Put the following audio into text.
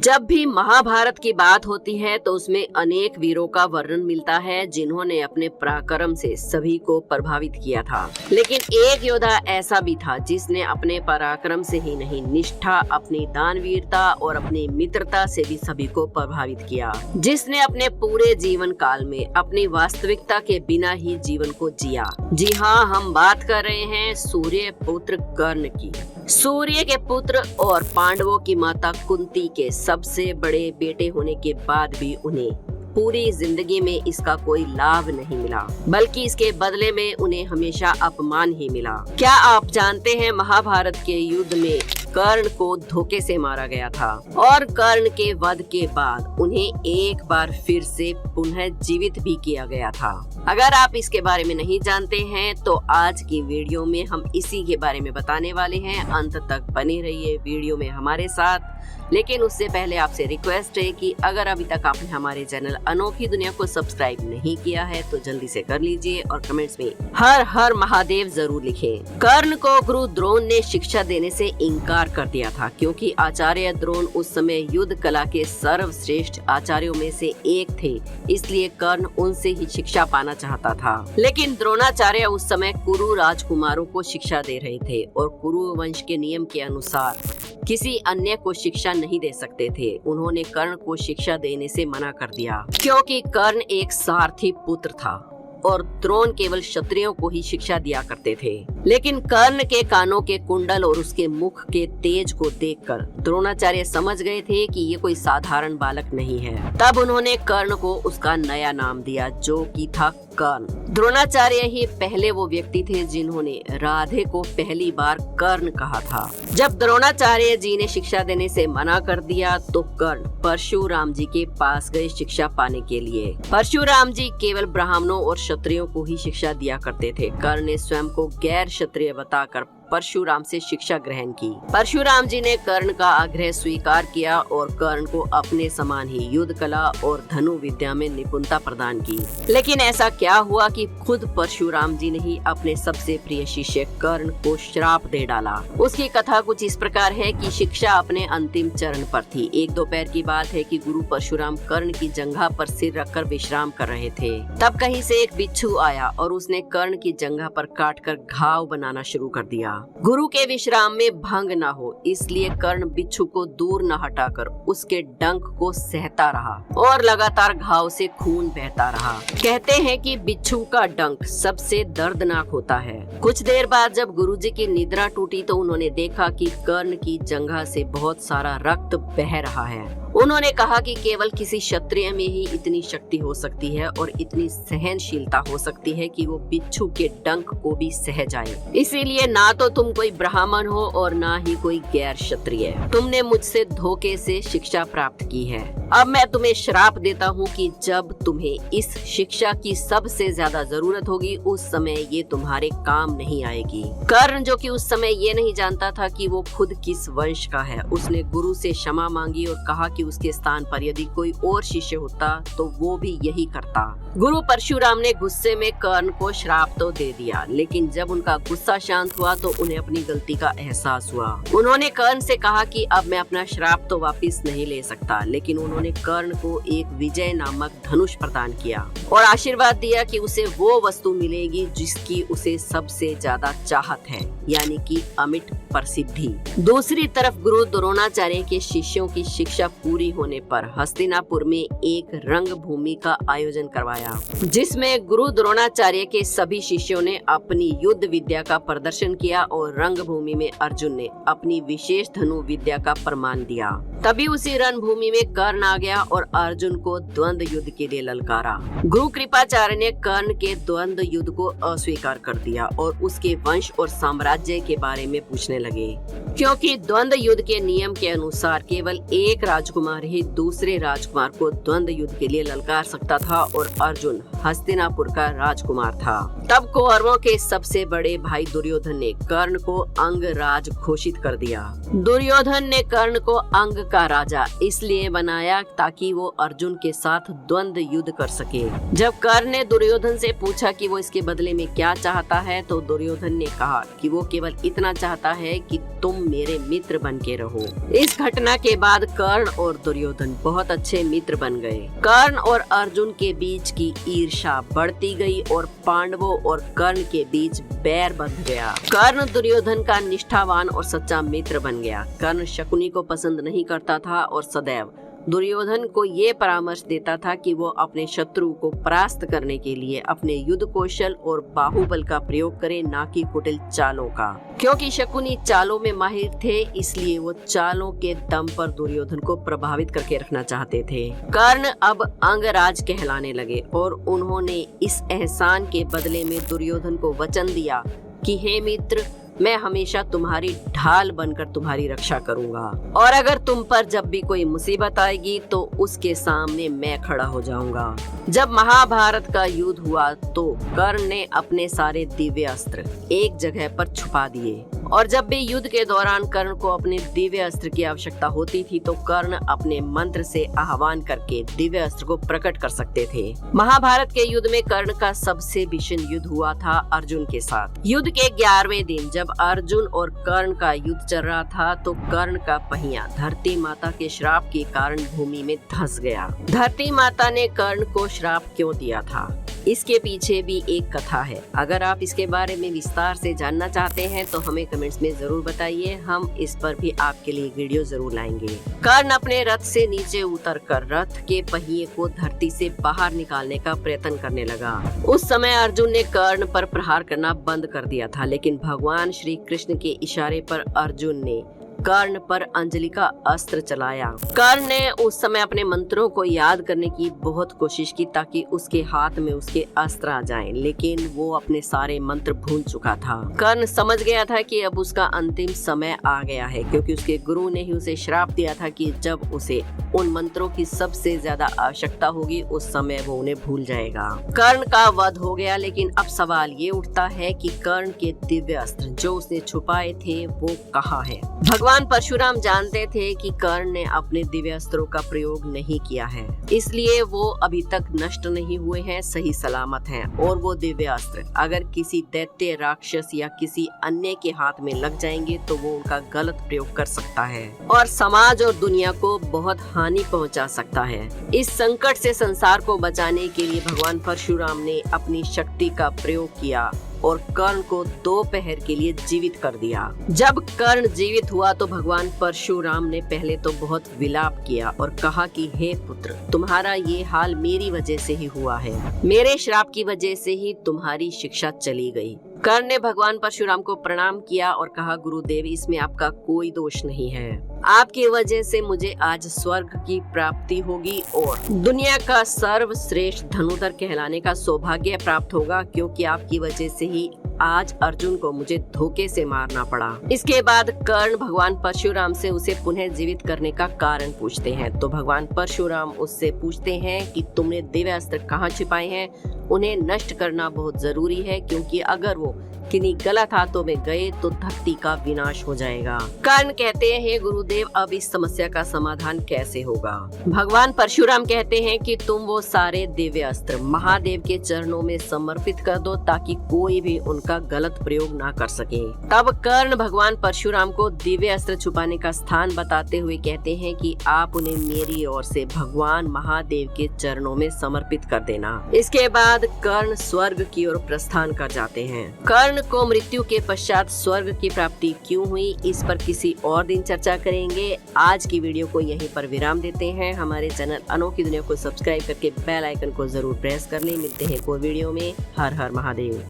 जब भी महाभारत की बात होती है तो उसमें अनेक वीरों का वर्णन मिलता है जिन्होंने अपने पराक्रम से सभी को प्रभावित किया था। लेकिन एक योद्धा ऐसा भी था जिसने अपने पराक्रम से ही नहीं, निष्ठा, अपनी दानवीरता और अपनी मित्रता से भी सभी को प्रभावित किया, जिसने अपने पूरे जीवन काल में अपनी वास्तविकता के बिना ही जीवन को जिया। जी हाँ, हम बात कर रहे हैं सूर्य पुत्र कर्ण की। सूर्य के पुत्र और पांडवों की माता कुंती के सबसे बड़े बेटे होने के बाद भी उन्हें पूरी जिंदगी में इसका कोई लाभ नहीं मिला, बल्कि इसके बदले में उन्हें हमेशा अपमान ही मिला। क्या आप जानते हैं महाभारत के युद्ध में कर्ण को धोखे से मारा गया था और कर्ण के वध के बाद उन्हें एक बार फिर से पुनः जीवित भी किया गया था। अगर आप इसके बारे में नहीं जानते हैं तो आज की वीडियो में हम इसी के बारे में बताने वाले हैं। अंत तक बने रहिए वीडियो में हमारे साथ। लेकिन उससे पहले आपसे रिक्वेस्ट है कि अगर अभी तक आपने हमारे चैनल अनोखी दुनिया को सब्सक्राइब नहीं किया है तो जल्दी से कर लीजिए और कमेंट्स में हर हर महादेव जरूर लिखें। कर्ण को गुरु द्रोण ने शिक्षा देने से इनकार कर दिया था क्योंकि आचार्य द्रोण उस समय युद्ध कला के सर्वश्रेष्ठ आचार्यों में से एक थे, इसलिए कर्ण उनसे ही शिक्षा पाना चाहता था। लेकिन द्रोणाचार्य उस समय कुरु राजकुमारों को शिक्षा दे रहे थे और कुरु वंश के नियम के अनुसार किसी अन्य को शिक्षा नहीं दे सकते थे। उन्होंने कर्ण को शिक्षा देने से मना कर दिया क्योंकि कर्ण एक सारथी पुत्र था और द्रोण केवल क्षत्रियों को ही शिक्षा दिया करते थे। लेकिन कर्ण के कानों के कुंडल और उसके मुख के तेज को देखकर द्रोणाचार्य समझ गए थे कि ये कोई साधारण बालक नहीं है। तब उन्होंने कर्ण को उसका नया नाम दिया जो कि था कर्ण। द्रोणाचार्य ही पहले वो व्यक्ति थे जिन्होंने राधे को पहली बार कर्ण कहा था। जब द्रोणाचार्य जी ने शिक्षा देने से मना कर दिया तो कर्ण परशुराम जी के पास गए शिक्षा पाने के लिए। परशुराम जी केवल ब्राह्मणों और क्षत्रियों को ही शिक्षा दिया करते थे। कर्ण ने स्वयं को गैर क्षत्रिय बताकर परशुराम से शिक्षा ग्रहण की। परशुराम जी ने कर्ण का आग्रह स्वीकार किया और कर्ण को अपने समान ही युद्ध कला और धनु विद्या में निपुणता प्रदान की। लेकिन ऐसा क्या हुआ कि खुद परशुराम जी ने ही अपने सबसे प्रिय शिष्य कर्ण को श्राप दे डाला। उसकी कथा कुछ इस प्रकार है कि शिक्षा अपने अंतिम चरण पर थी। एक दोपहर की बात है कि गुरु परशुराम कर्ण की जंघा पर सिर रखकर विश्राम कर रहे थे। तब कहीं से एक बिच्छू आया और उसने कर्ण की जंघा पर काटकर घाव बनाना शुरू कर दिया। गुरु के विश्राम में भंग न हो इसलिए कर्ण बिच्छू को दूर न हटाकर उसके डंक को सहता रहा और लगातार घाव से खून बहता रहा। कहते हैं कि बिच्छू का डंक सबसे दर्दनाक होता है। कुछ देर बाद जब गुरुजी की निद्रा टूटी तो उन्होंने देखा कि कर्ण की जंघा से बहुत सारा रक्त बह रहा है। उन्होंने कहा कि केवल किसी क्षत्रिय में ही इतनी शक्ति हो सकती है और इतनी सहनशीलता हो सकती है कि वो बिच्छू के डंक को भी सह जाए। इसीलिए ना तो तुम कोई ब्राह्मण हो और ना ही कोई गैर क्षत्रिय। तुमने मुझसे धोखे से शिक्षा प्राप्त की है। अब मैं तुम्हें श्राप देता हूँ कि जब तुम्हें इस शिक्षा की सबसे ज्यादा जरूरत होगी उस समय ये तुम्हारे काम नहीं आएगी। कर्ण जो कि उस समय ये नहीं जानता था कि वो खुद किस वंश का है, उसने गुरु से क्षमा मांगी और कहा कि उसके स्थान पर यदि कोई और शिष्य होता तो वो भी यही करता। गुरु परशुराम ने गुस्से में कर्ण को श्राप तो दे दिया, लेकिन जब उनका गुस्सा शांत हुआ तो उन्हें अपनी गलती का एहसास हुआ। उन्होंने कर्ण से कहा कि अब मैं अपना श्राप तो वापस नहीं ले सकता, लेकिन उन्होंने कर्ण को एक विजय नामक धनुष प्रदान किया और आशीर्वाद दिया कि उसे वो वस्तु मिलेगी जिसकी उसे सबसे ज्यादा चाहत है, यानी कि अमिट प्रसिद्धि। दूसरी तरफ गुरु द्रोणाचार्य के शिष्यों की शिक्षा पूरी होने पर हस्तिनापुर में एक रंग भूमि का आयोजन करवाया, जिसमें गुरु द्रोणाचार्य के सभी शिष्यों ने अपनी युद्ध विद्या का प्रदर्शन किया और रंग भूमि में अर्जुन ने अपनी विशेष धनु विद्या का प्रमाण दिया। तभी उसी रणभूमि में कर्ण आ गया और अर्जुन को द्वंद्व युद्ध के लिए ललकारा। गुरु कृपाचार्य ने कर्ण के द्वंद्व युद्ध को अस्वीकार कर दिया और उसके वंश और साम्राज्य के बारे में पूछने लगे, क्योंकि द्वंद्व युद्ध के नियम के अनुसार केवल एक राजकुमार ही दूसरे राजकुमार को द्वंद्व युद्ध के लिए ललकार सकता था और अर्जुन हस्तिनापुर का राजकुमार था। तब कौरवों के सबसे बड़े भाई दुर्योधन ने कर्ण को अंग राज घोषित कर दिया। दुर्योधन ने कर्ण को अंग का राजा इसलिए बनाया ताकि वो अर्जुन के साथ द्वंद्व युद्ध कर सके। जब कर्ण ने दुर्योधन से पूछा कि वो इसके बदले में क्या चाहता है तो दुर्योधन ने कहा कि वो केवल इतना चाहता है है कि तुम मेरे मित्र बन के रहो। इस घटना के बाद कर्ण और दुर्योधन बहुत अच्छे मित्र बन गए। कर्ण और अर्जुन के बीच की ईर्ष्या बढ़ती गई और पांडवों और कर्ण के बीच बैर बंध गया। कर्ण दुर्योधन का निष्ठावान और सच्चा मित्र बन गया। कर्ण शकुनी को पसंद नहीं करता था और सदैव दुर्योधन को ये परामर्श देता था कि वो अपने शत्रु को परास्त करने के लिए अपने युद्ध कौशल और बाहुबल का प्रयोग करे, ना कि कुटिल चालों का। क्योंकि शकुनी चालों में माहिर थे, इसलिए वो चालों के दम पर दुर्योधन को प्रभावित करके रखना चाहते थे। कर्ण अब अंगराज कहलाने लगे और उन्होंने इस एहसान के बदले में दुर्योधन को वचन दिया कि हे मित्र, मैं हमेशा तुम्हारी ढाल बनकर तुम्हारी रक्षा करूंगा और अगर तुम पर जब भी कोई मुसीबत आएगी तो उसके सामने मैं खड़ा हो जाऊंगा। जब महाभारत का युद्ध हुआ तो कर्ण ने अपने सारे दिव्य अस्त्र एक जगह पर छुपा दिए और जब भी युद्ध के दौरान कर्ण को अपने दिव्य अस्त्र की आवश्यकता होती थी तो कर्ण अपने मंत्र से आह्वान करके दिव्य अस्त्र को प्रकट कर सकते थे। महाभारत के युद्ध में कर्ण का सबसे भीषण युद्ध हुआ था अर्जुन के साथ। युद्ध के 11वें दिन जब अर्जुन और कर्ण का युद्ध चल रहा था तो कर्ण का पहिया धरती माता के श्राप के कारण भूमि में धंस गया। धरती माता ने कर्ण को श्राप क्यों दिया था, इसके पीछे भी एक कथा है। अगर आप इसके बारे में विस्तार से जानना चाहते हैं तो हमें कमेंट्स में जरूर बताइए, हम इस पर भी आपके लिए वीडियो जरूर लाएंगे। कर्ण अपने रथ से नीचे उतरकर रथ के पहिए को धरती से बाहर निकालने का प्रयत्न करने लगा। उस समय अर्जुन ने कर्ण पर प्रहार करना बंद कर दिया था, लेकिन भगवान श्री कृष्ण के इशारे पर अर्जुन ने कर्ण पर अंजलि का अस्त्र चलाया। कर्ण ने उस समय अपने मंत्रों को याद करने की बहुत कोशिश की ताकि उसके हाथ में उसके अस्त्र आ जाएं, लेकिन वो अपने सारे मंत्र भूल चुका था। कर्ण समझ गया था कि अब उसका अंतिम समय आ गया है, क्योंकि उसके गुरु ने ही उसे श्राप दिया था कि जब उसे उन मंत्रों की सबसे ज्यादा आवश्यकता होगी उस समय वो उन्हें भूल जाएगा। कर्ण का वध हो गया, लेकिन अब सवाल ये उठता है कि कर्ण के दिव्य अस्त्र जो उसने छुपाए थे वो कहाँ है। भगवान परशुराम जानते थे कि कर्ण ने अपने दिव्य अस्त्रों का प्रयोग नहीं किया है, इसलिए वो अभी तक नष्ट नहीं हुए हैं, सही सलामत हैं। और वो दिव्य अस्त्र अगर किसी दैत्य, राक्षस या किसी अन्य के हाथ में लग जाएंगे तो वो उनका गलत प्रयोग कर सकता है और समाज और दुनिया को बहुत हानि पहुंचा सकता है। इस संकट से संसार को बचाने के लिए भगवान परशुराम ने अपनी शक्ति का प्रयोग किया और कर्ण को दोपहर के लिए जीवित कर दिया। जब कर्ण जीवित हुआ तो भगवान परशुराम ने पहले तो बहुत विलाप किया और कहा कि हे पुत्र, तुम्हारा ये हाल मेरी वजह से ही हुआ है, मेरे श्राप की वजह से ही तुम्हारी शिक्षा चली गई। कर्ण ने भगवान परशुराम को प्रणाम किया और कहा, गुरुदेव, इसमें आपका कोई दोष नहीं है, आपकी वजह से मुझे आज स्वर्ग की प्राप्ति होगी और दुनिया का सर्वश्रेष्ठ धनुधर कहलाने का सौभाग्य प्राप्त होगा, क्योंकि आपकी वजह से ही आज अर्जुन को मुझे धोखे से मारना पड़ा। इसके बाद कर्ण भगवान परशुराम से उसे पुनः जीवित करने का कारण पूछते हैं, तो भगवान परशुराम उससे पूछते हैं कि तुमने दिव्य अस्त्र कहाँ छिपाए हैं, उन्हें नष्ट करना बहुत जरूरी है, क्योंकि अगर वो किन्हीं गलत हाथों में गए तो धरती का विनाश हो जाएगा। कर्ण कहते हैं, गुरुदेव, अब इस समस्या का समाधान कैसे होगा। भगवान परशुराम कहते हैं कि तुम वो सारे दिव्य अस्त्र महादेव के चरणों में समर्पित कर दो ताकि कोई भी उनका गलत प्रयोग ना कर सके। तब कर्ण भगवान परशुराम को दिव्य अस्त्र छुपाने का स्थान बताते हुए कहते हैं कि आप उन्हें मेरी ओर से भगवान महादेव के चरणों में समर्पित कर देना। इसके बाद कर्ण स्वर्ग की ओर प्रस्थान कर जाते हैं। कर्ण को मृत्यु के पश्चात स्वर्ग की प्राप्ति क्यों हुई, इस पर किसी और दिन चर्चा करेंगे। आज की वीडियो को यहीं पर विराम देते हैं। हमारे चैनल अनोखी दुनिया को सब्सक्राइब करके बेल आइकन को जरूर प्रेस कर लें। मिलते हैं कोई वीडियो में। हर हर महादेव।